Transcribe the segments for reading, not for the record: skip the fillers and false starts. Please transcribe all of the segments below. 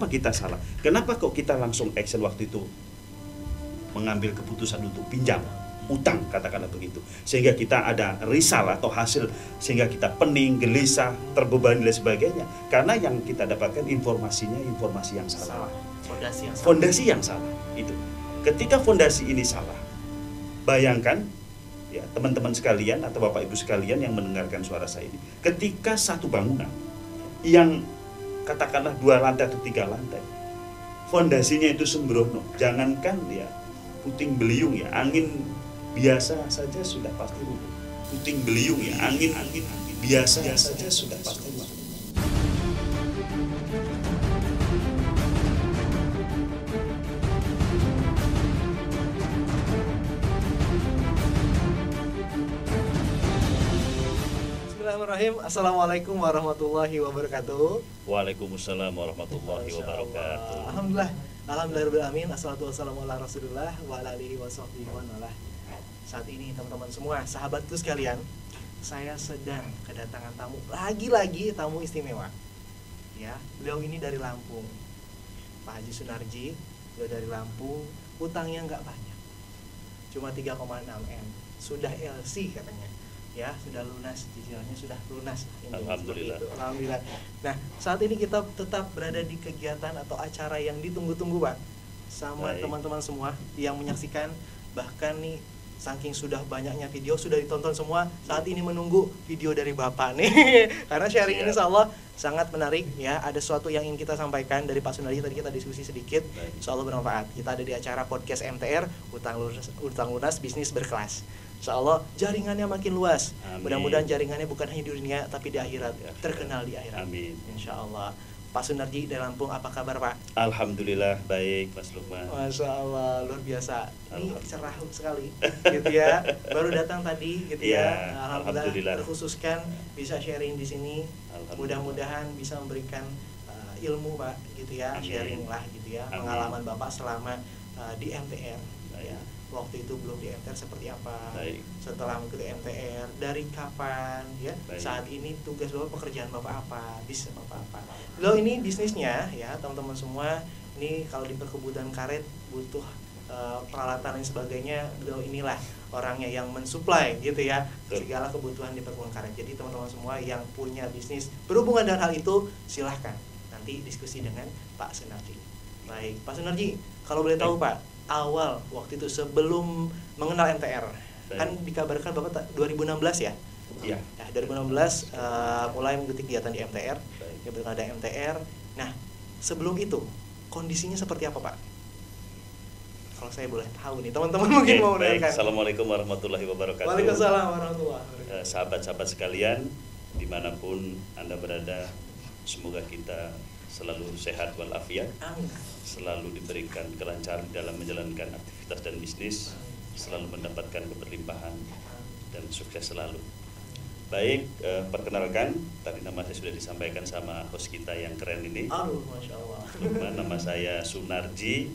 Kenapa kita salah? Kenapa kok kita langsung action waktu itu mengambil keputusan untuk pinjam, utang, katakanlah begitu, sehingga kita ada risal atau hasil, sehingga kita pening, gelisah, terbebani dan sebagainya, karena yang kita dapatkan informasinya informasi yang salah. Fondasi yang salah itu. Ketika fondasi ini salah, bayangkan ya teman-teman sekalian atau bapak ibu sekalian yang mendengarkan suara saya ini, ketika satu bangunan yang katakanlah 2 lantai atau 3 lantai, fondasinya itu sembrono, jangankan ya puting beliung ya, angin biasa saja sudah pasti rubuh. Puting beliung ya, angin biasa saja sudah pasti rubuh. Bismillahirrahmanirrahim. Assalamualaikum warahmatullahi wabarakatuh. Waalaikumsalam warahmatullahi wabarakatuh. Alhamdulillahirrahmanirrahim. Assalatu wassalamu ala rasulillah wa ala alihi wa sahbihi wa malah. Saat ini teman-teman semua, sahabatku sekalian, saya sedang kedatangan tamu, lagi-lagi tamu istimewa. Ya, beliau ini dari Lampung, Pak Haji Sunarji. Beliau dari Lampung, utangnya nggak banyak, cuma 3,6 M. Sudah LC katanya. Ya, sudah lunas, cicilannya sudah lunas. Alhamdulillah. Alhamdulillah. Nah, saat ini kita tetap berada di kegiatan atau acara yang ditunggu-tunggu, Pak, sama teman-teman semua yang menyaksikan. Bahkan nih, saking sudah banyaknya video, sudah ditonton semua, saat ini menunggu video dari Bapak nih. Karena sharing ini insya Allah sangat menarik ya. Ada sesuatu yang ingin kita sampaikan dari Pak Sunarji, tadi kita diskusi sedikit, insya Allah bermanfaat. Kita ada di acara podcast MTR, Utang Lunas Bisnis Berkelas. Insya Allah jaringannya makin luas. Mudah-mudahan jaringannya bukan hanya di dunia tapi di akhirat, terkenal di akhirat. Amin. Insya Allah. Pak Sunarji dari Lampung, apa kabar Pak? Alhamdulillah baik, Mas Lukman. Masya Allah, luar biasa. Ini cerah sekali, gitu ya. Baru datang tadi, gitu ya. Alhamdulillah terkhususkan bisa sharing di sini. Mudah-mudahan bisa memberikan ilmu Pak, gitu ya. Amin. Sharing lah, gitu ya. Amin. Pengalaman Bapak selama di MTR. Ya. Waktu itu belum di MTR seperti apa, setelah mengikuti MTR, dari kapan ya, saat ini tugas Bapak, pekerjaan Bapak apa, bisnis Bapak apa. Lo ini bisnisnya ya teman-teman semua, ini kalau di perkebunan karet butuh peralatan dan sebagainya, beliau inilah orangnya yang mensuplai gitu ya segala kebutuhan di perkebunan karet. Jadi teman-teman semua yang punya bisnis berhubungan dengan hal itu, silahkan nanti diskusi dengan Pak Sunarji. Baik, Pak Sunarji, kalau boleh tahu Pak, awal waktu itu sebelum mengenal MTR, kan dikabarkan Bapak 2016 ya? Iya. Nah, 2016 mulai mengikuti kegiatan di MTR, kebetulan ada MTR. Nah, sebelum itu kondisinya seperti apa Pak? Kalau saya boleh tahu nih, teman-teman mungkin mau mendengarkan. Assalamualaikum warahmatullahi wabarakatuh. Waalaikumsalam warahmatullahi wabarakatuh. Sahabat-sahabat sekalian, dimanapun Anda berada, semoga kita selalu sehat walafiat, selalu diberikan kelancaran dalam menjalankan aktivitas dan bisnis, selalu mendapatkan keberlimpahan dan sukses selalu. Baik, perkenalkan, tadi nama saya sudah disampaikan sama host kita yang keren ini. Masya Allah. Nama saya Sunarji.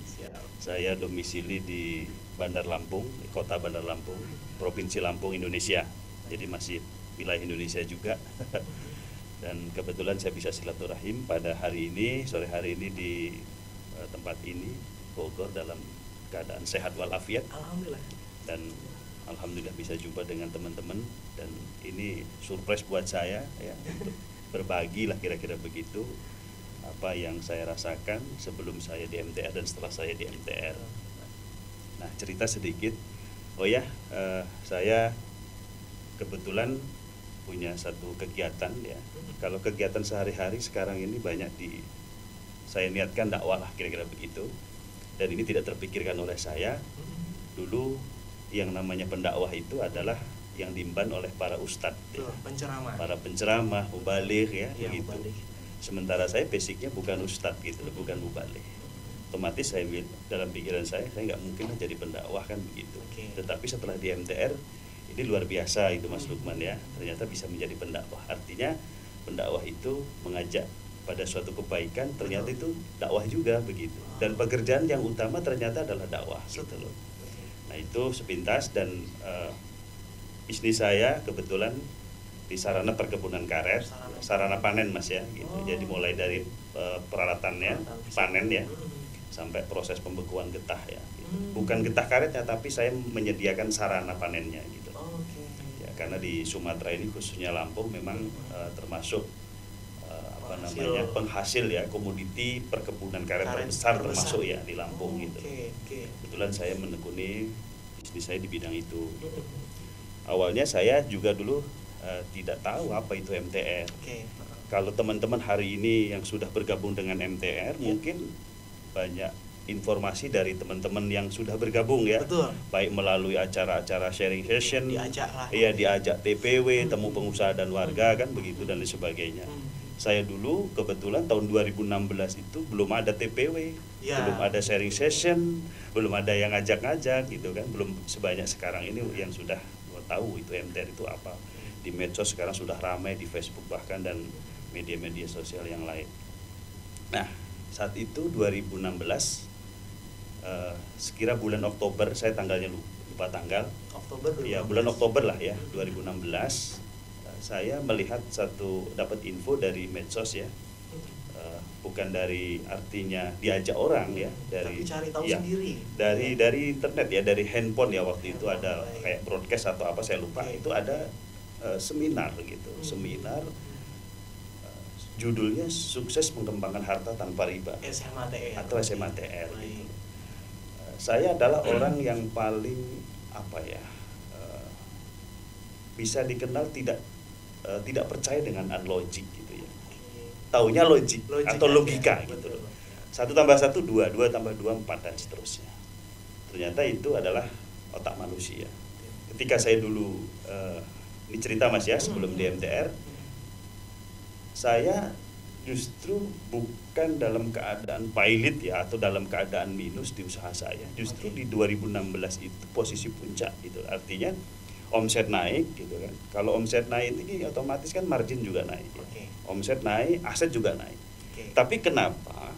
Saya domisili di Bandar Lampung, di kota Bandar Lampung, Provinsi Lampung, Indonesia. Jadi masih wilayah Indonesia juga. Dan kebetulan saya bisa silaturahim pada hari ini, sore hari ini di tempat ini, Bogor, dalam keadaan sehat walafiat. Alhamdulillah. Dan alhamdulillah bisa jumpa dengan teman-teman, dan ini surprise buat saya ya, untuk berbagi lah kira-kira begitu apa yang saya rasakan sebelum saya di MTR dan setelah saya di MTR. Nah, cerita sedikit. Saya kebetulan punya satu kegiatan ya. Kalau kegiatan sehari-hari sekarang ini banyak saya niatkan dakwah lah kira-kira begitu. Dan ini tidak terpikirkan oleh saya. Dulu yang namanya pendakwah itu adalah yang diemban oleh para ustadz, ya. Para penceramah, mubaligh ya, begitu. Sementara saya basicnya bukan ustadz gitu, bukan mubaligh. Otomatis saya dalam pikiran saya nggak mungkin jadi pendakwah kan begitu. Tetapi setelah di MTR ini luar biasa itu Mas Lukman ya, ternyata bisa menjadi pendakwah. Artinya pendakwah itu mengajak pada suatu kebaikan, ternyata itu dakwah juga begitu. Dan pekerjaan yang utama ternyata adalah dakwah gitu loh. Nah itu sepintas. Dan bisnis saya kebetulan di sarana perkebunan karet, sarana panen Mas ya gitu. Jadi mulai dari peralatannya panen ya sampai proses pembekuan getah ya gitu. Bukan getah karetnya, tapi saya menyediakan sarana panennya gitu. Ya, karena di Sumatera ini khususnya Lampung memang termasuk penghasil ya, komoditi perkebunan karet terbesar termasuk ya di Lampung gitu. Kebetulan saya menekuni bisnis saya di bidang itu gitu. Awalnya saya juga dulu tidak tahu apa itu MTR. Kalau teman-teman hari ini yang sudah bergabung dengan MTR mungkin banyak informasi dari teman-teman yang sudah bergabung ya. Betul. Baik melalui acara-acara sharing session, diajak TPW, temu pengusaha dan warga kan begitu dan lain sebagainya. Saya dulu kebetulan tahun 2016 itu belum ada TPW, belum ada sharing session, belum ada yang ngajak-ngajak gitu kan, belum sebanyak sekarang ini yang sudah tahu itu MTR itu apa. Di medsos sekarang sudah ramai, di Facebook bahkan dan media-media sosial yang lain. Nah, saat itu 2016 sekira bulan Oktober, saya tanggalnya lupa tanggal. Oktober 2016. Ya, bulan Oktober lah ya, 2016. Saya melihat dapat info dari medsos ya, bukan dari artinya diajak orang ya, dari tapi cari tahu ya, sendiri. Dari internet ya, dari handphone ya waktu itu ada kayak broadcast atau apa saya lupa. Itu ada seminar gitu, seminar judulnya Sukses Mengembangkan Harta Tanpa Riba atau SMATR gitu. Saya adalah orang yang paling bisa dikenal tidak percaya dengan unlogic gitu ya. Taunya logik atau logika ya, gitu loh. 1 tambah 1 2, 2 tambah 2 4 dan seterusnya. Ternyata itu adalah otak manusia. Ketika saya dulu ini cerita Mas ya, sebelum di MTR, saya justru bukan dalam keadaan pailit ya atau dalam keadaan minus di usaha saya. Justru di 2016 itu posisi puncak gitu. Artinya omset naik gitu kan. Kalau omset naik ini otomatis kan margin juga naik ya. Omset naik, aset juga naik. Tapi kenapa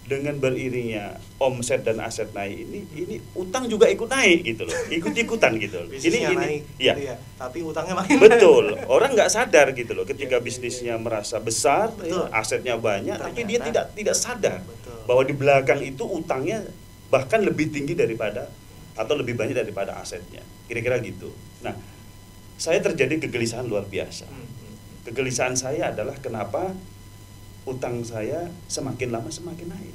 dengan beriringnya omset dan aset naik ini utang juga ikut naik gitu loh, ikut-ikutan gitu loh. Ini naik, ya. Gitu ya. Tapi utangnya makin betul. Orang nggak sadar gitu loh, ketika bisnisnya merasa besar, ya, asetnya banyak, tapi dia tidak sadar bahwa di belakang itu utangnya bahkan lebih tinggi daripada atau lebih banyak daripada asetnya. Kira-kira gitu. Nah, saya terjadi kegelisahan luar biasa. Kegelisahan saya adalah kenapa utang saya semakin lama semakin naik,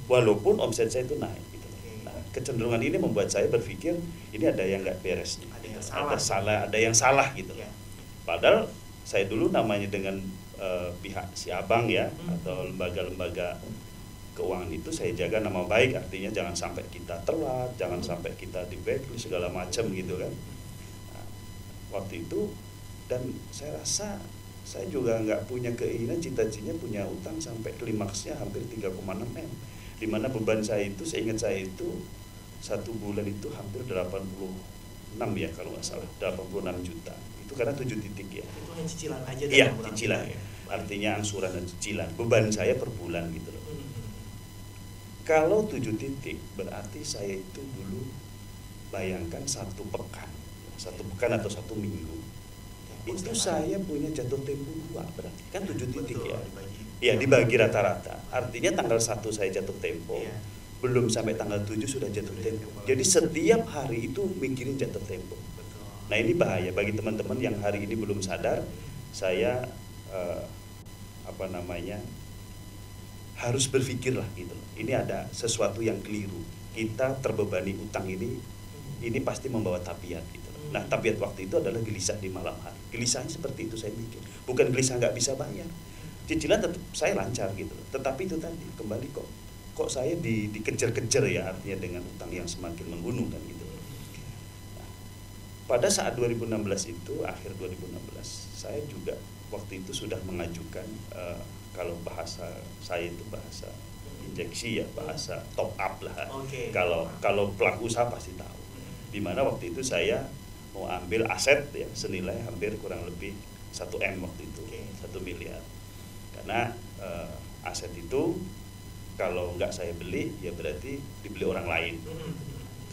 walaupun omset saya itu naik gitu. Nah, kecenderungan ini membuat saya berpikir ini ada yang nggak beres, ada yang salah gitu. Padahal saya dulu namanya dengan pihak si abang ya, atau lembaga-lembaga keuangan itu saya jaga nama baik, artinya jangan sampai kita telat, jangan sampai kita di blacklist segala macam gitu kan. Nah, waktu itu dan saya rasa saya juga nggak punya keinginan cita-citanya punya utang sampai klimaksnya hampir 3,6 M, dimana beban saya itu, seingat saya itu 1 bulan itu hampir 86 ya kalau nggak salah, 86 juta itu karena 7 titik ya. Itu hanya cicilan aja? Iya, cicilan ya. Artinya angsuran dan cicilan, beban saya per bulan gitu loh. Kalau 7 titik berarti saya itu dulu bayangkan 1 pekan atau 1 minggu itu saya punya jatuh tempo 2, berarti kan 7 titik ya. Iya, dibagi rata-rata. Artinya tanggal 1 saya jatuh tempo, belum sampai tanggal 7 sudah jatuh tempo. Jadi setiap hari itu mikirin jatuh tempo. Nah, ini bahaya bagi teman-teman yang hari ini belum sadar. Saya harus berpikir lah gitu. Ini ada sesuatu yang keliru. Kita terbebani utang ini pasti membawa tabiat gitu. Nah, tabiat waktu itu adalah gelisah di malam hari. Gelisahnya seperti itu saya mikir. Bukan gelisah nggak bisa bayar. Cicilan tetap saya lancar gitu. Tetapi itu tadi kembali kok saya dikejar-kejar ya, artinya dengan utang yang semakin menggunung kan gitu. Nah, pada saat 2016 itu, akhir 2016, saya juga waktu itu sudah mengajukan kalau bahasa saya itu bahasa injeksi ya, bahasa top up lah. Kalau pelaku usaha pasti tahu. Di mana waktu itu saya mau ambil aset ya senilai hampir kurang lebih 1 M waktu itu, 1 miliar. Karena aset itu kalau nggak saya beli ya berarti dibeli orang lain.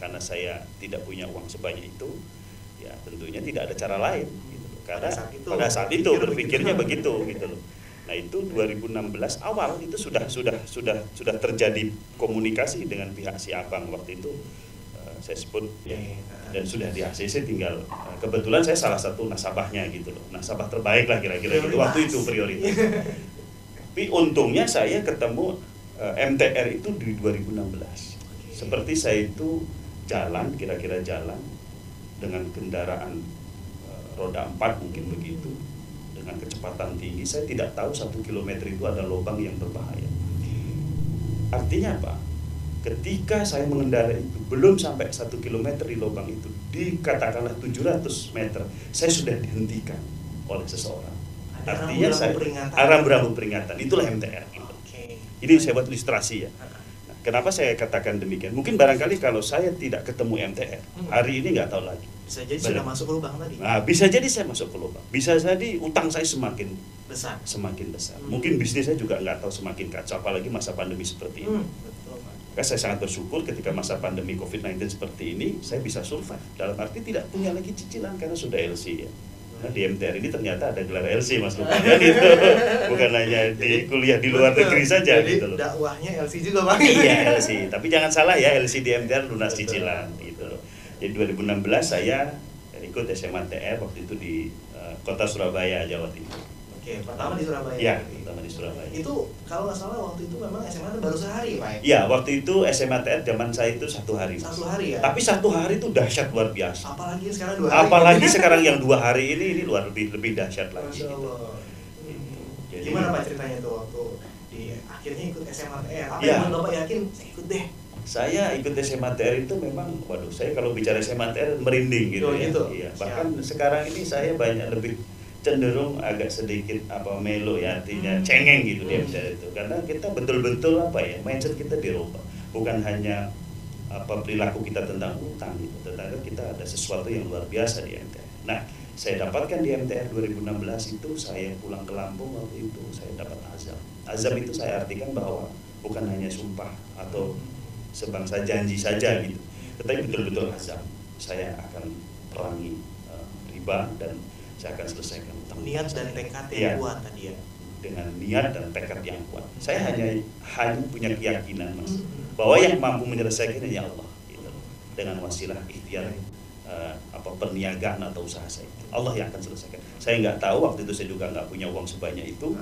Karena saya tidak punya uang sebanyak itu, ya tentunya tidak ada cara lain gitu loh. karena pada saat itu berpikirnya begitu gitu loh. Nah itu 2016 awal itu sudah terjadi komunikasi dengan pihak si abang waktu itu, saya sebut ya, dan sudah di ACC, tinggal kebetulan saya salah satu nasabahnya gitu loh, nasabah terbaik lah kira-kira gitu waktu itu, prioritas. Tapi untungnya saya ketemu MTR itu di 2016. Seperti saya itu jalan, kira-kira jalan dengan kendaraan roda 4 mungkin begitu, dengan kecepatan tinggi. Saya tidak tahu 1 kilometer itu ada lubang yang berbahaya. Artinya apa? Ketika saya mengendarai itu belum sampai 1 kilometer di lubang itu, di katakanlah 700 meter, saya sudah dihentikan oleh seseorang. Artinya saya rambu peringatan. Itulah MTR. Ini saya buat ilustrasi ya. Nah, kenapa saya katakan demikian? Mungkin barangkali kalau saya tidak ketemu MTR hari ini nggak tahu lagi. Bisa jadi sudah masuk ke lubang tadi. Nah, bisa jadi saya masuk ke lubang. Bisa jadi utang saya semakin besar. Mungkin bisnis saya juga nggak tahu semakin kacau, apalagi masa pandemi seperti ini. Betul, saya sangat bersyukur ketika masa pandemi COVID-19 seperti ini, saya bisa survive. Dalam arti tidak punya lagi cicilan karena sudah LC ya. Nah, di MTR ini ternyata ada gelar LC Mas Lukman ya, gitu. Bukan hanya di kuliah di luar negeri saja. Jadi gitu loh. Dakwahnya LC juga Pak. Iya LC, tapi jangan salah ya, LC di MTR lunas cicilan gitu loh. Jadi 2016 saya ikut SMA TR waktu itu di kota Surabaya, Jawa Timur. Oke, pertama di Surabaya. Iya, pertama di Surabaya. Itu kalau nggak salah waktu itu memang SMA baru sehari Pak ya? Iya, waktu itu SMA TR zaman saya itu 1 hari. 1 hari ya? Tapi 1 hari itu dahsyat luar biasa. Apalagi sekarang 2 hari. Apalagi sekarang yang 2 hari ini luar lebih dahsyat lagi. Masya Allah. Jadi, gimana Pak ceritanya tuh waktu di akhirnya ikut SMA TR? Apa yang Bapak yakin saya ikut deh? Saya ikut SMA TR itu memang, waduh, saya kalau bicara SMA TR merinding gitu ya. Gitu. Iya, bahkan sekarang ini saya banyak lebih cenderung agak sedikit melo ya, artinya cengeng gitu di MTR itu, karena kita betul-betul mindset kita dirubah, bukan hanya perilaku kita tentang utang gitu, tetapi kita ada sesuatu yang luar biasa di MTR. Nah, saya dapatkan di MTR 2016 itu, saya pulang ke Lampung waktu itu, saya dapat azam. Azam itu saya artikan bahwa bukan hanya sumpah atau sebangsa janji saja gitu, tetapi betul-betul azam. Saya akan perangi riba dan saya akan selesaikan utang. Niat dan tekad yang kuat tadi ya. Dengan niat dan tekad yang kuat. Saya hanya punya keyakinan Mas, bahwa yang mampu menyelesaikan hanya Allah gitu. Dengan wasilah ikhtiar perniagaan atau usaha saya. Allah yang akan selesaikan. Saya nggak tahu waktu itu, saya juga nggak punya uang sebanyak itu.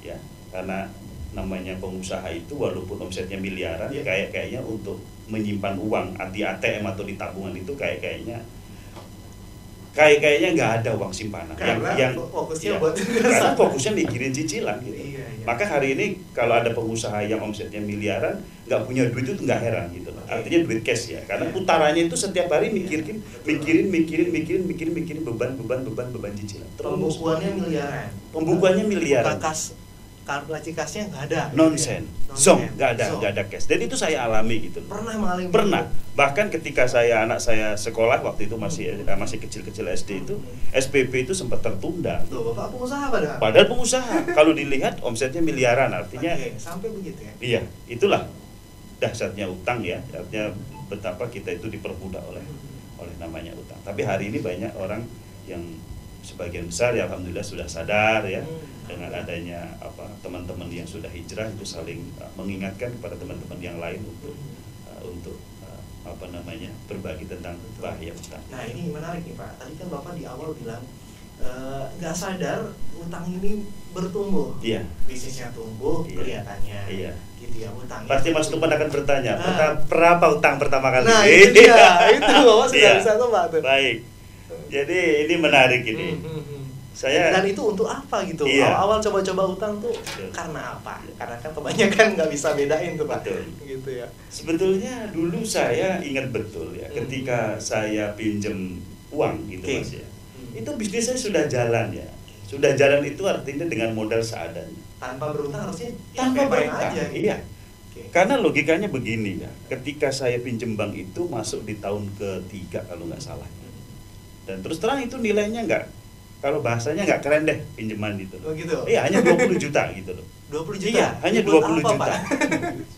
Ya, karena namanya pengusaha itu walaupun omsetnya miliaran, kayaknya untuk menyimpan uang di ATM atau di tabungan itu kayaknya nggak ada uang simpanan yang fokusnya karena fokusnya mikirin cicilan gitu. Iya. Maka hari ini kalau ada pengusaha yang omsetnya miliaran nggak punya duit itu nggak heran gitu. Artinya duit cash ya, karena putarannya itu setiap hari mikirin beban cicilan. Pembukuannya miliaran. Kalkulasi kasnya nggak ada. Nonsen, nggak ada cash. Dan itu saya alami gitu. Pernah. Bahkan ketika anak saya sekolah waktu itu masih kecil-kecil SD itu, SPP itu sempat tertunda. Tuh, Bapak pengusaha padahal pengusaha. Kalau dilihat omsetnya miliaran, artinya. Sampai begitu ya. Iya, itulah dahsyatnya utang ya. Artinya betapa kita itu diperbudak oleh namanya utang. Tapi hari ini banyak orang yang sebagian besar ya alhamdulillah sudah sadar ya, dengan adanya teman-teman yang sudah hijrah itu saling mengingatkan kepada teman-teman yang lain untuk berbagi tentang bahaya utang. Nah ini menarik nih Pak, tadi kan Bapak di awal bilang nggak sadar utang ini bertumbuh. Iya. Bisnisnya tumbuh, kelihatannya. Iya. Gitu ya, utangnya. Pasti Mas Lukman akan bertanya, berapa utang pertama kali? Nah itu dia, itu Bapak sudah bisa Pak tuh. Baik. Jadi ini menarik ini. Dan itu untuk apa gitu? Awal-awal coba-coba utang tuh karena apa? Karena kan kebanyakan nggak bisa bedain tuh Pak. Gitu ya. Sebetulnya dulu saya ingat betul ya, ketika saya pinjem uang gitu Mas ya. Itu bisnis saya sudah jalan ya. Sudah jalan itu artinya dengan modal seadanya. Tanpa berutang harusnya tanpa berutang aja. Iya. Karena logikanya begini ya. Ketika saya pinjem bank itu masuk di tahun ke-3 kalau nggak salah. Dan terus terang itu nilainya kalau bahasanya nggak keren deh pinjaman itu. Oh gitu? Iya, hanya 20 juta gitu loh. 20 juta? Iya, hanya 20 juta.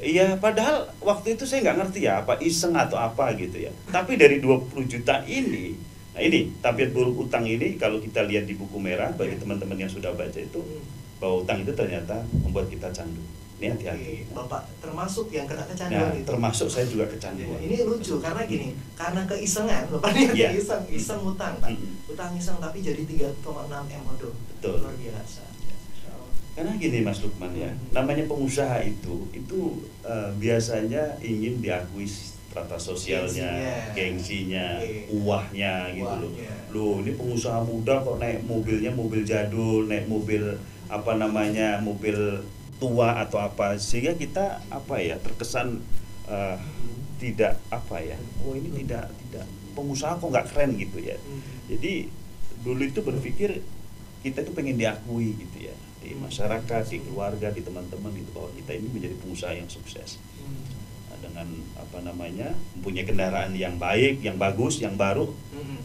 Iya, padahal waktu itu saya nggak ngerti ya, apa iseng atau apa gitu ya. Tapi dari 20 juta ini, Nah ini tabiat buruk utang ini kalau kita lihat di buku merah bagi teman-teman yang sudah baca itu, bahwa utang itu ternyata membuat kita candu. Ini hati-hati. Bapak termasuk yang kena kecanduan itu. Termasuk saya juga kecanduan. Ini lucu karena gini, karena keisengan, Bapak iseng utang, Pak. Utang iseng tapi jadi 3,6 M. Aduh, betul. Luar biasa. Karena gini Mas Lukman ya, namanya pengusaha itu biasanya ingin diakui strata sosialnya, gengsinya, uahnya gitu loh. Loh ini pengusaha muda kok naik mobilnya mobil jadul, naik mobil mobil tua atau apa, sehingga kita terkesan tidak ini tidak pengusaha kok nggak keren gitu ya. Jadi dulu itu berpikir kita itu pengen diakui gitu ya, di masyarakat, di keluarga, di teman-teman itu, bahwa kita ini menjadi pengusaha yang sukses. Dengan mempunyai kendaraan yang baik, yang bagus, yang baru,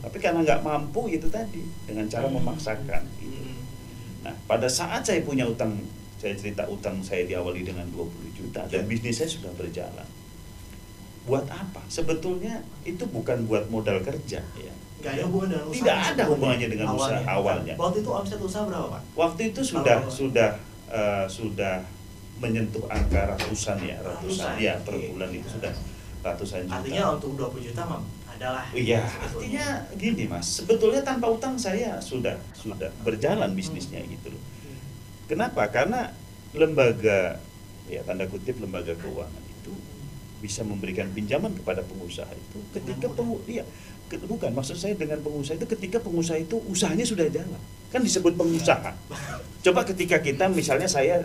tapi karena nggak mampu itu tadi dengan cara memaksakan gitu. Nah pada saat saya punya utang, saya cerita utang saya diawali dengan 20 juta dan bisnis saya sudah berjalan. Buat apa? Sebetulnya itu bukan buat modal kerja ya. Gak ada hubungan dengan usaha. Tidak ada hubungannya dengan usaha awalnya. Waktu itu omset usaha berapa, Pak? Waktu itu sudah menyentuh angka ratusan ya per bulan itu sudah ratusan juta. Artinya untuk 20 juta adalah. Iya, artinya gini Mas, sebetulnya tanpa utang saya sudah berjalan bisnisnya gitu loh. Kenapa? Karena lembaga ya tanda kutip lembaga keuangan itu bisa memberikan pinjaman kepada pengusaha itu ketika bukan, maksud saya dengan pengusaha itu ketika pengusaha itu usahanya sudah jalan, kan disebut pengusaha. Coba ketika kita misalnya saya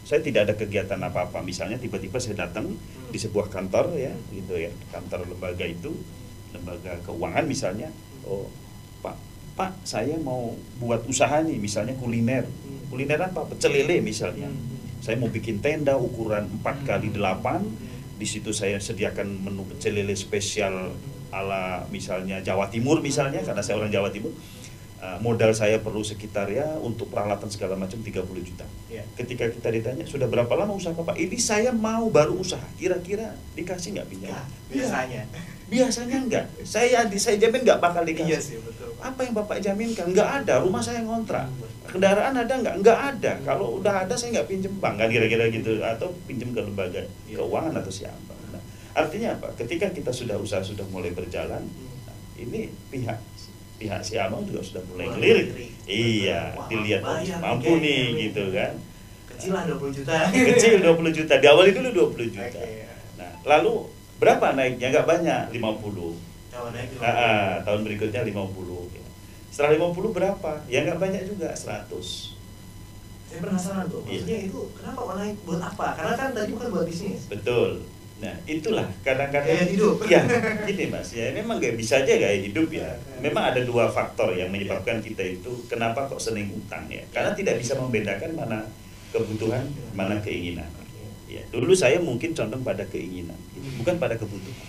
tidak ada kegiatan apa-apa, misalnya tiba-tiba saya datang di sebuah kantor ya gitu ya, kantor lembaga itu, lembaga keuangan misalnya, oh Pak saya mau buat usaha nih, misalnya kuliner apa, pecel lele misalnya, saya mau bikin tenda ukuran 4x8, di situ saya sediakan menu pecel lele spesial ala misalnya Jawa Timur misalnya, karena saya orang Jawa Timur. Modal saya perlu sekitar ya untuk peralatan segala macam 30 juta. Ketika kita ditanya sudah berapa lama usaha Pak? Ini saya mau baru usaha, kira-kira dikasih nggak pinjam? Biasanya enggak. Saya jamin nggak bakal dikasih. Iya sih, betul. Apa yang Bapak jaminkan? Nggak ada. Rumah saya ngontrak. Kendaraan ada nggak? Nggak ada. Kalau udah ada saya nggak pinjem bank, kan kira-kira gitu, atau pinjem ke lembaga keuangan atau siapa. Nah, artinya apa? Ketika kita usaha sudah mulai berjalan, ini pihak si abang juga sudah mulai ngelirik. Iya, dilihat mampu nih gitu kan. Kecil lah 20 juta. Kecil 20 juta. Diawali dulu 20 juta. Nah, lalu berapa naiknya? Nggak banyak, 50. Tahun berikutnya 50. Setelah 50 berapa? Ya nggak banyak juga, 100. Saya penasaran tuh, maksudnya itu kenapa naik, buat apa? Karena kan tadi bukan buat bisnis. Betul. Nah itulah kadang-kadang gaya hidup. Ya gini Mas ya, memang gak bisa aja gaya hidup ya. Memang ada dua faktor yang menyebabkan kita itu kenapa kok sering utang ya, karena tidak bisa membedakan mana kebutuhan mana keinginan ya. Dulu saya mungkin condong pada keinginan, bukan pada kebutuhan.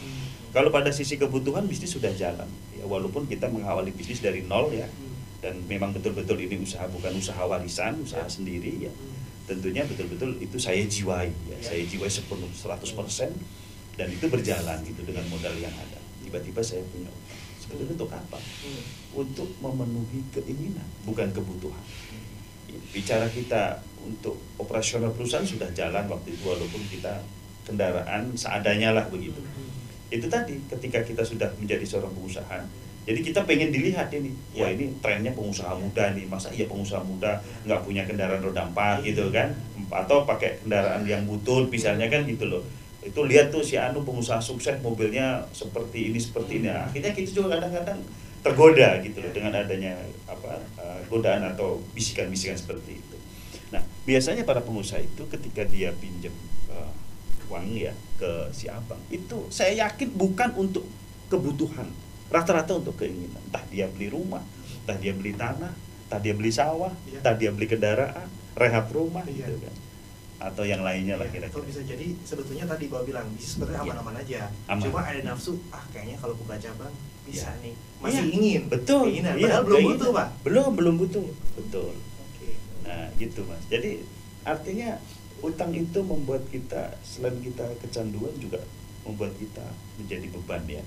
Kalau pada sisi kebutuhan bisnis sudah jalan ya, walaupun kita mengawali bisnis dari nol ya, dan memang betul-betul ini usaha, bukan usaha warisan, usaha sendiri ya. Tentunya betul-betul itu saya jiwai ya, saya jiwai sepenuh 100%, dan itu berjalan gitu dengan modal yang ada. Tiba-tiba saya punya utang. Sebetulnya untuk apa? Untuk memenuhi keinginan, bukan kebutuhan. Bicara kita untuk operasional perusahaan sudah jalan waktu itu, walaupun kita kendaraan seadanya lah begitu. Itu tadi ketika kita sudah menjadi seorang pengusaha, jadi kita pengen dilihat ini, wah ini trennya pengusaha muda nih, masa iya pengusaha muda nggak punya kendaraan roda 4 gitu kan, atau pakai kendaraan yang butut misalnya kan gitu loh. Itu lihat tuh si Anu pengusaha sukses mobilnya seperti ini. Nah, akhirnya kita juga kadang-kadang tergoda gitu loh dengan adanya godaan atau bisikan-bisikan seperti itu. Nah biasanya para pengusaha itu ketika dia pinjam uang ya ke si abang, itu saya yakin bukan untuk kebutuhan, rata-rata untuk keinginan. Entah dia beli rumah, entah dia beli tanah, entah dia beli sawah, entah dia beli kendaraan, rehab rumah gitu kan, atau yang lainnya lah kira-kira. Atau bisa jadi sebetulnya tadi Bapak bilang bisnis sebenarnya aman-aman aja, cuma ada nafsu, kayaknya kalau buka cabang bisa nih, masih ingin, betul, keinginan, padahal belum butuh Pak. Belum butuh, betul. Nah gitu Mas, jadi artinya utang itu membuat kita, selain kita kecanduan, juga membuat kita menjadi beban ya.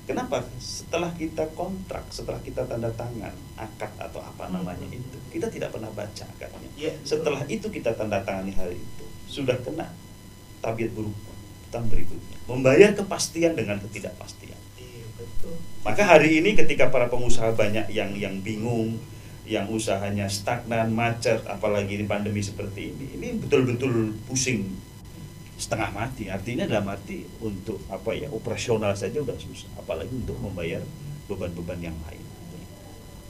Kenapa? Setelah kita kontrak, setelah kita tanda tangan akad atau apa namanya itu, kita tidak pernah baca akadnya. Setelah itu kita tanda tangani hari itu, sudah kena tabiat buruk utang berikutnya, membayar kepastian dengan ketidakpastian. Maka hari ini ketika para pengusaha banyak yang bingung, yang usahanya stagnan, macet, apalagi di pandemi seperti ini betul-betul pusing, setengah mati. Artinya dalam arti untuk operasional saja udah susah, apalagi untuk membayar beban-beban yang lain.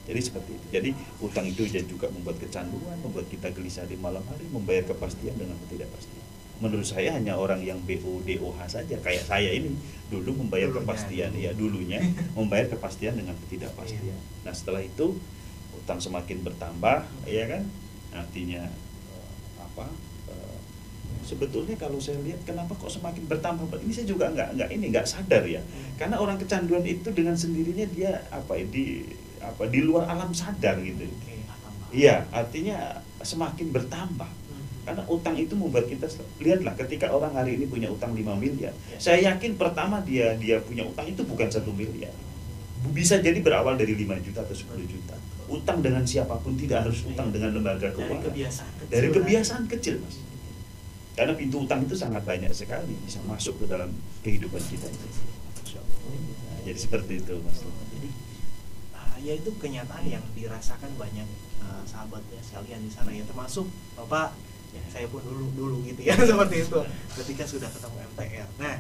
Jadi seperti itu. Jadi utang itu juga membuat kecanduan, membuat kita gelisah di malam hari, membayar kepastian dengan ketidakpastian. Menurut saya hanya orang yang BO-DOH saja kayak saya ini dulu membayar kepastian, dulunya membayar kepastian dengan ketidakpastian. Nah setelah itu utang semakin bertambah, ya kan? Artinya sebetulnya kalau saya lihat kenapa kok semakin bertambah, ini saya juga nggak sadar ya, karena orang kecanduan itu dengan sendirinya dia di luar alam sadar gitu. Iya, artinya semakin bertambah karena utang itu membuat kita, lihatlah ketika orang hari ini punya utang 5 miliar, saya yakin pertama dia punya utang itu bukan 1 miliar, bisa jadi berawal dari 5 juta atau 10 juta. Utang dengan siapapun, tidak harus utang dengan lembaga keuangan, dari kebiasaan kecil mas. Karena pintu utang itu sangat banyak sekali, bisa masuk ke dalam kehidupan kita. Nah, jadi seperti itu, Mas. Jadi, ya itu kenyataan yang dirasakan banyak sahabatnya sekalian di sana ya, termasuk Bapak. Ya, saya pun dulu gitu ya, seperti itu. Ketika sudah ketemu MTR. Nah,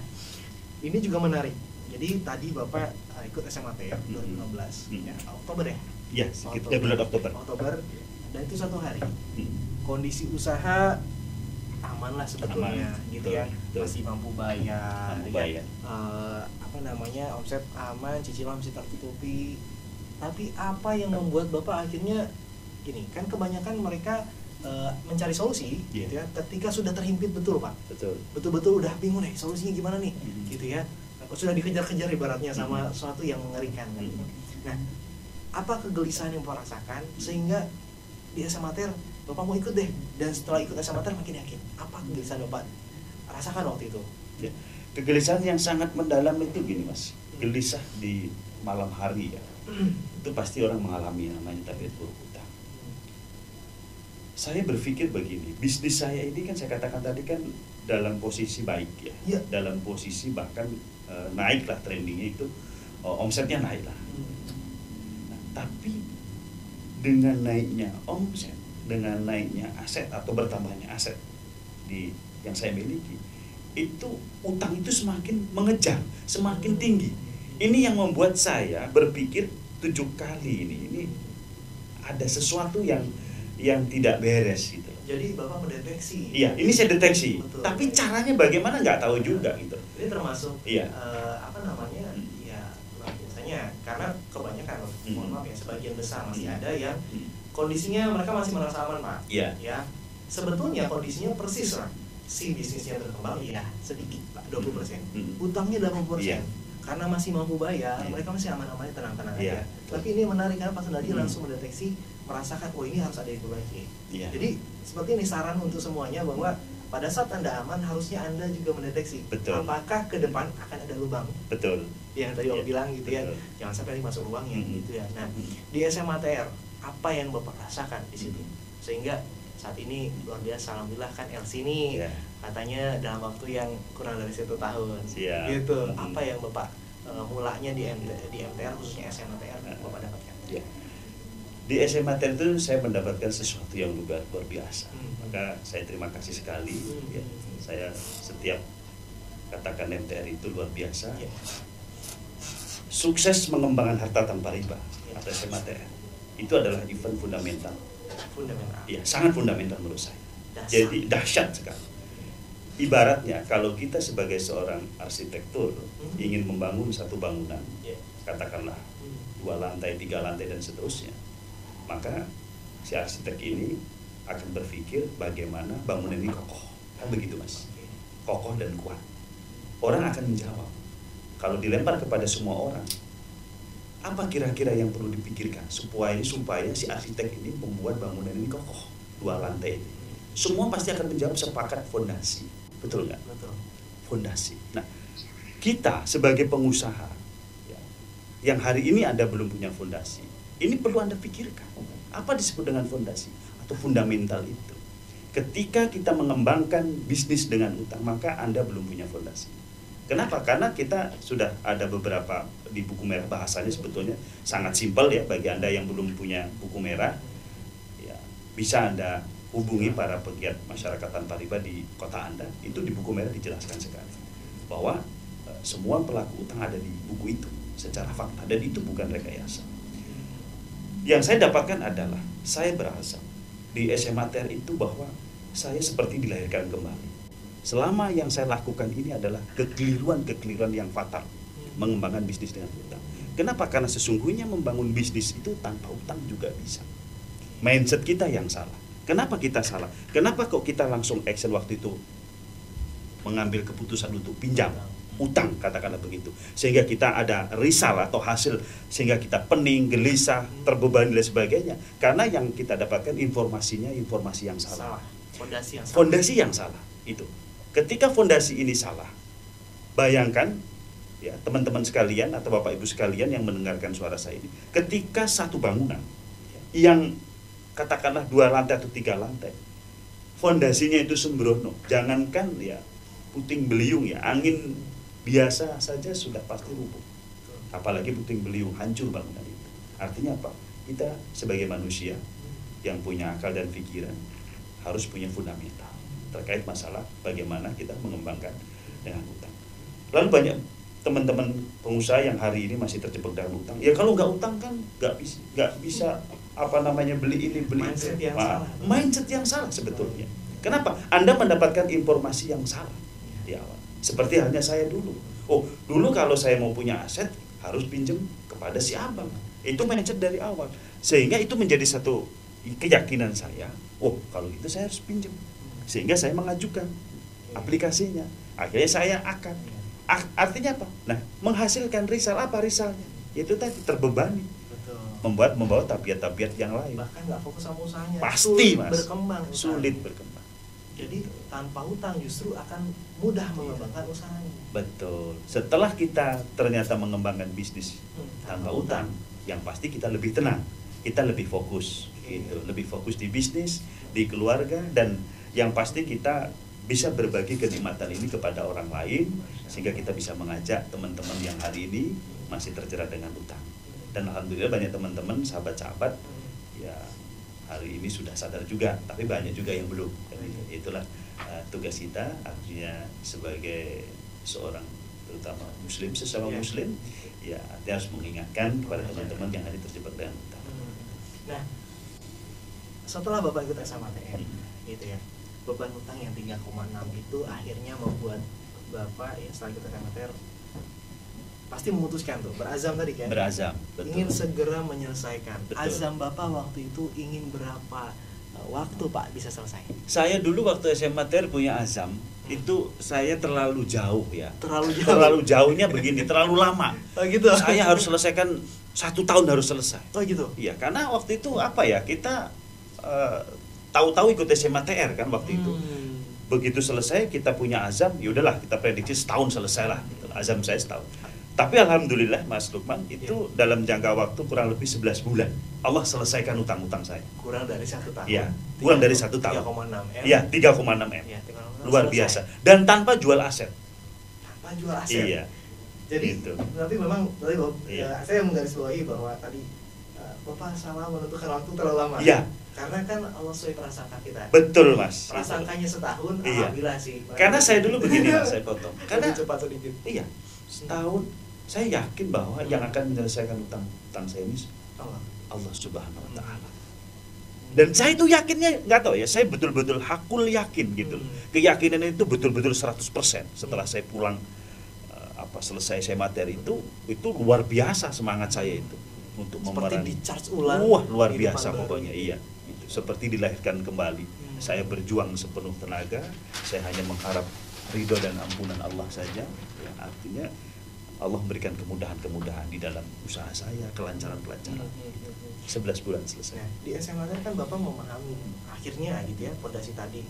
ini juga menarik. Jadi tadi Bapak ikut SMATR 2015, ya, Oktober ya? Iya, bulan Oktober. Dan itu 1 hari. Kondisi usaha aman lah sebetulnya, gitu ya, masih mampu bayar, omset aman, cicilan masih tertutupi. Tapi apa yang membuat Bapak akhirnya gini, kan kebanyakan mereka mencari solusi, gitu ya, ketika sudah terhimpit betul Pak, betul-betul udah bingung nih solusinya gimana nih, gitu ya, sudah dikejar-kejar ibaratnya sama sesuatu yang mengerikan. Nah, apa kegelisahan yang Bapak rasakan sehingga di SMATR Bapak mau ikut deh, dan setelah ikut SMATR makin yakin? Apa kegelisahan Bapak rasakan waktu itu? Ya, kegelisahan yang sangat mendalam itu gini mas, gelisah di malam hari ya, itu pasti orang mengalami namanya tabiat buruk utang. Saya berpikir begini, bisnis saya ini kan saya katakan tadi kan dalam posisi baik ya, dalam posisi bahkan naik lah trendingnya itu, omsetnya naik lah. Nah, tapi dengan naiknya omset, dengan naiknya aset atau bertambahnya aset yang saya miliki, itu utang itu semakin mengejar, semakin tinggi. Ini yang membuat saya berpikir 7 kali ini ada sesuatu yang tidak beres gitu. Jadi Bapak mendeteksi. Iya, ini saya deteksi. Betul. Tapi caranya bagaimana nggak tahu juga gitu. Ini termasuk biasanya karena kebanyakan, mohon maaf ya, sebagian besar masih ada yang kondisinya mereka masih merasa aman Pak. Ya, sebetulnya kondisinya persis lah. Si bisnisnya berkembang sedikit Pak, 20%. Utangnya 80%. Karena masih mampu bayar, mereka masih aman-aman, tenang-tenang aja. Tapi ini menarik karena pas tadi langsung mendeteksi, merasakan ini harus ada yang diperbaiki. Jadi seperti ini saran untuk semuanya bahwa pada saat Anda aman, harusnya Anda juga mendeteksi apakah ke depan akan ada lubang. Betul. Yang tadi Bapak bilang gitu ya, jangan sampai masuk lubangnya gitu ya. Nah, di SMATR apa yang Bapak rasakan di situ sehingga saat ini luar biasa, alhamdulillah kan LC ini katanya dalam waktu yang kurang dari 1 tahun gitu. Apa yang Bapak mulanya di MTR khususnya SMATR Bapak dapatkan? Di SMATR itu saya mendapatkan sesuatu yang luar biasa. Maka saya terima kasih sekali ya. Saya setiap katakan MTR itu luar biasa. Sukses mengembangkan harta tanpa riba atau SMATR itu adalah event fundamental. Iya, sangat fundamental menurut saya. Jadi dahsyat sekali. Ibaratnya kalau kita sebagai seorang arsitektur ingin membangun satu bangunan, katakanlah 2 lantai, 3 lantai dan seterusnya, maka si arsitek ini akan berpikir bagaimana bangunan ini kokoh, kan begitu mas, kokoh dan kuat. Orang akan menjawab, kalau dilempar kepada semua orang, apa kira-kira yang perlu dipikirkan supaya si arsitek ini membuat bangunan ini kokoh 2 lantai ini? Semua pasti akan menjawab sepakat fondasi, betul nggak? Betul. Fondasi. Nah, kita sebagai pengusaha, yang hari ini Anda belum punya fondasi, ini perlu Anda pikirkan. Apa disebut dengan fondasi atau fundamental itu? Ketika kita mengembangkan bisnis dengan utang, maka Anda belum punya fondasi. Kenapa? Karena kita sudah ada beberapa di buku merah, bahasanya sebetulnya sangat simpel ya bagi Anda yang belum punya buku merah. Ya, bisa Anda hubungi para pegiat masyarakat tanpa riba di kota Anda. Itu di buku merah dijelaskan sekali bahwa semua pelaku utang ada di buku itu secara fakta, dan itu bukan rekayasa. Yang saya dapatkan adalah saya berasa di SMA TR itu bahwa saya seperti dilahirkan kembali. Selama yang saya lakukan ini adalah kekeliruan-kekeliruan yang fatal mengembangkan bisnis dengan utang. Kenapa? Karena sesungguhnya membangun bisnis itu tanpa utang juga bisa. Mindset kita yang salah. Kenapa kita salah? Kenapa kok kita langsung action waktu itu mengambil keputusan untuk pinjam utang, katakanlah begitu, sehingga kita ada risal atau hasil, sehingga kita pening, gelisah, terbebani dan sebagainya, karena yang kita dapatkan informasinya informasi yang salah. Fondasi yang salah itu. Ketika fondasi ini salah, bayangkan ya teman-teman sekalian atau bapak ibu sekalian yang mendengarkan suara saya ini, ketika satu bangunan yang katakanlah 2 lantai atau 3 lantai, fondasinya itu sembrono, jangankan ya puting beliung ya, angin biasa saja sudah pasti rubuh. Apalagi puting beliung, hancur bangunan itu. Artinya apa? Kita sebagai manusia yang punya akal dan pikiran harus punya fundamental terkait masalah bagaimana kita mengembangkan dengan utang. Lalu banyak teman-teman pengusaha yang hari ini masih terjebak dalam utang. Ya kalau nggak utang kan nggak bisa beli ini beli mindset itu. Yang salah. Mindset yang salah sebetulnya. Kenapa? Anda mendapatkan informasi yang salah di awal. Seperti halnya saya dulu. Oh, dulu kalau saya mau punya aset harus pinjam kepada si abang. Itu mindset dari awal. Sehingga itu menjadi satu keyakinan saya. Oh, kalau gitu saya harus pinjam. Sehingga saya mengajukan aplikasinya. Akhirnya saya akan. Artinya apa? Nah, menghasilkan risal. Apa risalnya? Itu tadi terbebani. Membawa tabiat-tabiat yang lain. Bahkan nggak fokus sama usahanya. Pasti, sulit Mas. Berkembang. Sulit berkembang. Jadi tanpa utang justru akan mudah mengembangkan usahanya. Betul. Setelah kita ternyata mengembangkan bisnis tanpa utang, yang pasti kita lebih tenang, kita lebih fokus, gitu. Lebih fokus di bisnis, di keluarga, dan yang pasti kita bisa berbagi kenikmatan ini kepada orang lain, sehingga kita bisa mengajak teman-teman yang hari ini masih terjerat dengan utang. Dan alhamdulillah banyak teman-teman, sahabat-sahabat, ya hari ini sudah sadar juga, tapi banyak juga yang belum. Jadi itulah tugas kita, artinya sebagai seorang terutama muslim, sesama muslim, ya artinya harus mengingatkan kepada teman-teman yang hari terjebak dengan utang. Nah, setelah Bapak ikut SMA TR, gitu ya, beban utang yang 3,6 itu akhirnya membuat Bapak ya setelah ikut SMA TR pasti memutuskan tuh, berazam tadi kan? Berazam, betul. Ingin segera menyelesaikan. Betul. Azam Bapak waktu itu ingin berapa waktu Pak bisa selesai? Saya dulu waktu SMA TR punya azam, itu saya terlalu jauh ya. Terlalu jauh? Terlalu jauhnya begini, terlalu lama. Oh gitu? Saya harus selesaikan 1 tahun harus selesai. Oh gitu? Iya, karena waktu itu apa ya, kita tahu-tahu ikut SMA TR kan waktu itu. Begitu selesai kita punya azam, ya udahlah kita prediksi setahun selesai lah. Gitu. Azam saya setahun. Tapi alhamdulillah Mas Lukman itu dalam jangka waktu kurang lebih 11 bulan Allah selesaikan utang-utang saya. Kurang dari 1 tahun. Iya, kurang dari 1 tahun. 3,6 M. Iya, 3,6 M. Ya, luar biasa. Dan tanpa jual aset. Tanpa jual aset. Iya. Jadi gitu. Tapi memang tadi iya. saya menggarisbawahi bahwa tadi Bapak salah menentukan waktu terlalu lama. Iya. Karena kan Allah sesuai prasangka kita. Betul Mas. Prasangkanya setahun, iya. Alhamdulillah sih. Karena saya dulu begini Mas, saya potong. Karena cepat sedikit. Iya. Setahun saya yakin bahwa yang akan menyelesaikan utang saya ini Allah Subhanahu wa taala. Dan saya itu yakinnya, nggak tahu ya, saya betul-betul hakul yakin gitu. Keyakinan itu betul-betul 100% setelah saya pulang selesai SMA TR itu luar biasa semangat saya itu untuk seperti di-charge ulang. Wah, luar biasa pokoknya, iya. Itu seperti dilahirkan kembali. Saya berjuang sepenuh tenaga, saya hanya mengharap ridho dan ampunan Allah saja. Ya, artinya Allah memberikan kemudahan-kemudahan di dalam usaha saya, kelancaran-kelancaran. 11 bulan selesai. Nah, di SMA kan Bapak memahami akhirnya gitu ya, fondasi tadi.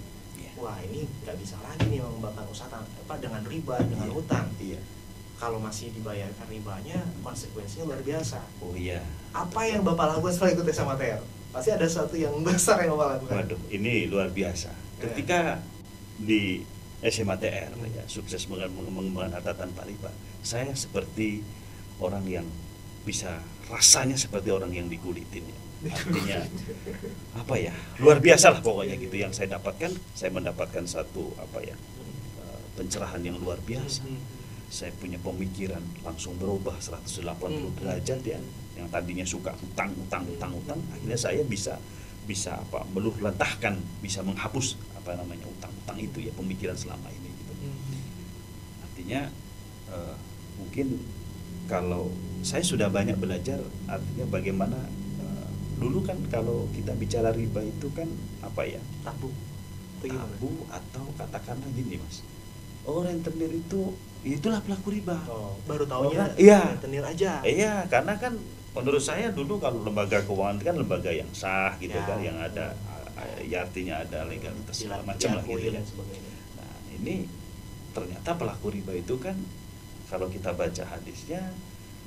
Wah, ini nggak bisa lagi nih mengembangkan usaha dengan riba, dengan utang. Iya. kalau masih dibayarkan ribanya konsekuensinya luar biasa. Oh iya. Apa yang Bapak lakukan setelah ikut SMATR? Pasti ada sesuatu yang besar yang Bapak lakukan. Waduh, ini luar biasa. Ketika di SMATR ya, sukses mengembangkan harta tanpa riba, saya seperti orang yang bisa rasanya seperti orang yang dikulitin ya. Artinya apa ya, luar biasa lah pokoknya gitu yang saya dapatkan. Saya mendapatkan satu pencerahan yang luar biasa. Saya punya pemikiran langsung berubah 180 derajat ya. Yang tadinya suka utang, akhirnya saya bisa meluluhlantahkan, bisa menghapus utang itu ya, pemikiran selama ini gitu. Artinya mungkin kalau saya sudah banyak belajar, artinya bagaimana dulu kan kalau kita bicara riba itu kan tabu atau katakanlah gini Mas, rentenir itulah pelaku riba. Baru tahunya rentenir aja. Iya, karena kan menurut saya dulu kalau lembaga keuangan kan lembaga yang sah gitu kan, yang ada ya artinya ada legalitas segala macam lah gitu ya. Nah, ini ternyata pelaku riba itu kan kalau kita baca hadisnya,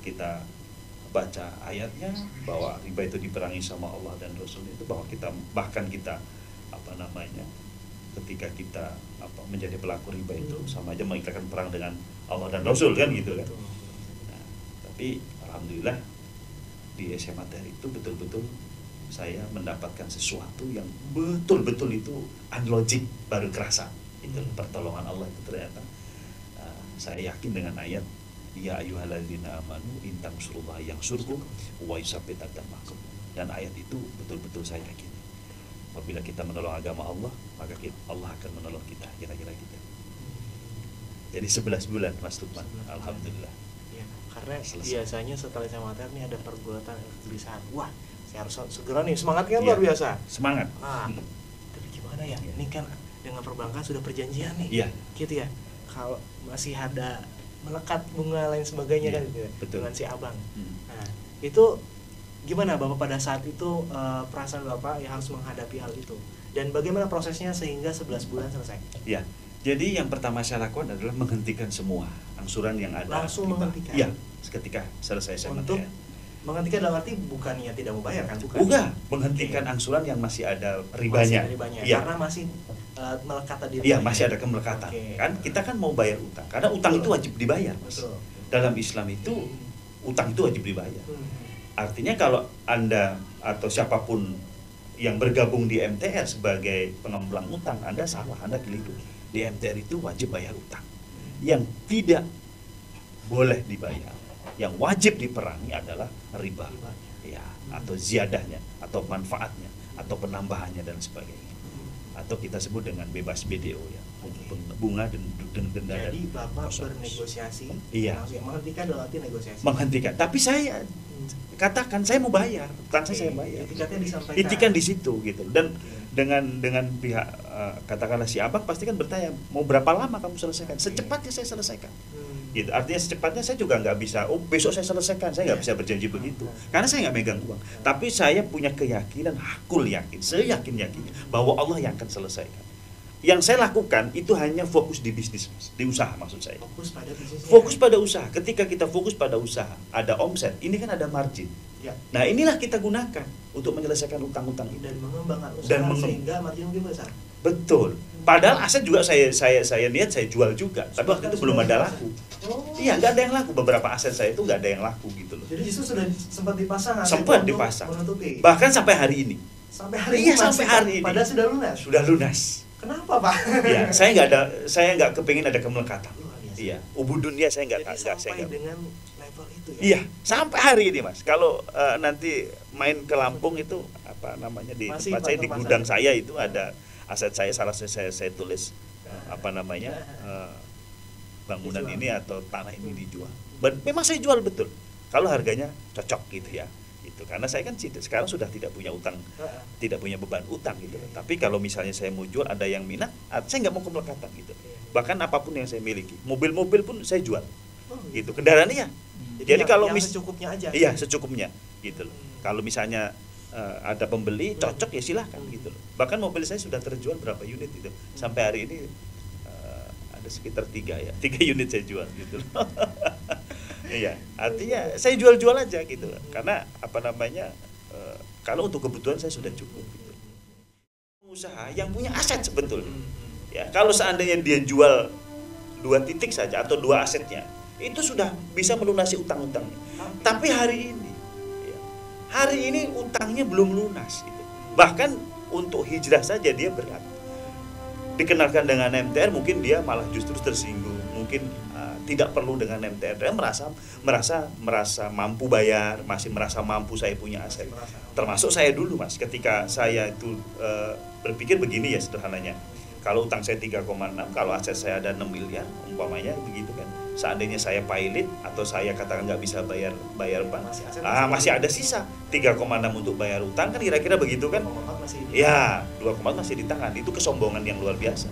kita baca ayatnya bahwa riba itu diperangi sama Allah dan Rasul itu, bahwa kita ketika kita menjadi pelaku riba itu sama aja mengikrarkan perang dengan Allah dan Rasul kan gitu kan. Nah, tapi alhamdulillah di SMATR itu betul-betul saya mendapatkan sesuatu yang betul-betul itu unlogic, baru kerasa itu pertolongan Allah itu ternyata. Saya yakin dengan ayat ya ayyuhalladzina amanu in tansurullaha yansurkum wa yusabbit aqdamakum, dan ayat itu betul-betul saya yakin apabila kita menolong agama Allah, maka Allah akan menolong kita, kira-kira gitu. Jadi 11 bulan Mas Lukman, alhamdulillah. Ya, karena biasanya setelah SMATR ini ada pergulatan kegelisahan. Wah, saya harus segera nih, semangatnya luar biasa. Semangat. Tapi gimana ya? Ini kan dengan perbankan sudah perjanjian nih. Gitu ya. Kalau masih ada melekat bunga lain sebagainya kan gitu ya, dengan si abang. Nah, itu gimana Bapak pada saat itu, perasaan Bapak yang harus menghadapi hal itu, dan bagaimana prosesnya sehingga 11 bulan selesai? Ya, jadi yang pertama saya lakukan adalah menghentikan semua angsuran yang ada. Langsung menghentikan? Iya, ketika selesai SMATR. Untuk menghentikan dalam arti bukannya tidak membayar kan? Bukan, menghentikan angsuran yang masih ada ribanya. Ya. Karena masih melekat tadi. Iya, masih ada kemelekatan. Kan kita kan mau bayar utang, karena utang itu wajib dibayar, Mas. Dalam Islam itu utang itu wajib dibayar. Artinya kalau Anda atau siapapun yang bergabung di MTR sebagai pengembang utang, Anda salah, Anda keliru. Di MTR itu wajib bayar utang. Yang tidak boleh dibayar, yang wajib diperangi adalah riba. Ya, atau ziyadahnya, atau manfaatnya, atau penambahannya dan sebagainya. Atau kita sebut dengan bebas BDO ya, bunga dan denda. Jadi Bapak bernegosiasi, menghentikan dalam arti negosiasi. Menghentikan, tapi saya katakan saya mau bayar, utang saya bayar. Etikatnya disampaikan. Etikan di situ gitu. Dan dengan pihak katakanlah si abang pasti kan bertanya, mau berapa lama kamu selesaikan? Secepatnya saya selesaikan. Gitu. Artinya secepatnya saya juga nggak bisa, besok saya selesaikan, saya nggak bisa berjanji begitu, karena saya nggak megang uang. Tapi saya punya keyakinan, hakul yakin, saya yakin bahwa Allah yang akan selesaikan. Yang saya lakukan itu hanya fokus di bisnis, Mas, di usaha maksud saya. Fokus pada bisnis. Fokus pada usaha. Ketika kita fokus pada usaha, ada omset, ini kan ada margin. Ya. Nah, inilah kita gunakan untuk menyelesaikan utang-utang ini dan mengembangkan usaha sehingga margin lebih besar. Betul. Padahal aset juga saya niat saya jual juga, tapi waktu itu belum ada laku. Iya, nggak ada yang laku. Beberapa aset saya itu nggak ada yang laku gitu loh. Jadi justru sudah sempat dipasang. Sempat dipasang. Bahkan sampai hari ini. Sampai hari ini. Sampai hari ini. Padahal sudah lunas. Sudah lunas. Kenapa Pak? Iya, saya nggak kepingin ada kemelekatan. Iya, ubudunnya saya nggak. Sampai dengan level itu ya. Iya, sampai hari ini Mas. Kalau nanti main ke Lampung itu di tempat saya, di gudang saya itu ada aset saya, salah saya tulis bangunan ini atau tanah ini dijual. Memang saya jual betul. Kalau harganya cocok gitu ya. Itu karena saya kan sekarang sudah tidak punya utang, tidak punya beban utang gitu. Tapi kalau misalnya saya mau jual, ada yang minat, saya nggak mau kemelekatan gitu. Bahkan apapun yang saya miliki, mobil-mobil pun saya jual. Gitu, kendaraannya. Jadi kalau secukupnya aja. Iya, secukupnya gitu loh. Kalau misalnya ada pembeli cocok ya silahkan gitu loh. Bahkan mobil saya sudah terjual berapa unit itu. Sampai hari ini ada sekitar 3 unit saya jual gitu loh. Iya, artinya saya jual-jual aja gitu. Karena apa namanya, kalau untuk kebutuhan saya sudah cukup gitu. Pengusaha yang punya aset sebetulnya. Ya, kalau seandainya dia jual 2 titik saja atau 2 asetnya, itu sudah bisa melunasi utang-utangnya. Tapi hari ini utangnya belum lunas gitu. Bahkan untuk hijrah saja dia berat. Dikenalkan dengan MTR mungkin dia malah justru tersinggung, mungkin tidak perlu dengan MTR. Dia merasa mampu bayar, masih merasa mampu saya punya aset. Termasuk saya dulu Mas, ketika saya itu berpikir begini ya sederhananya. Kalau utang saya 3,6, kalau aset saya ada 6 miliar, umpamanya begitu kan. Seandainya saya pilot atau saya katakan nggak bisa bayar bank, masih ada sisa 3,6 untuk bayar utang kan, kira-kira begitu kan? Ya, 2,4 masih di tangan. Itu kesombongan yang luar biasa.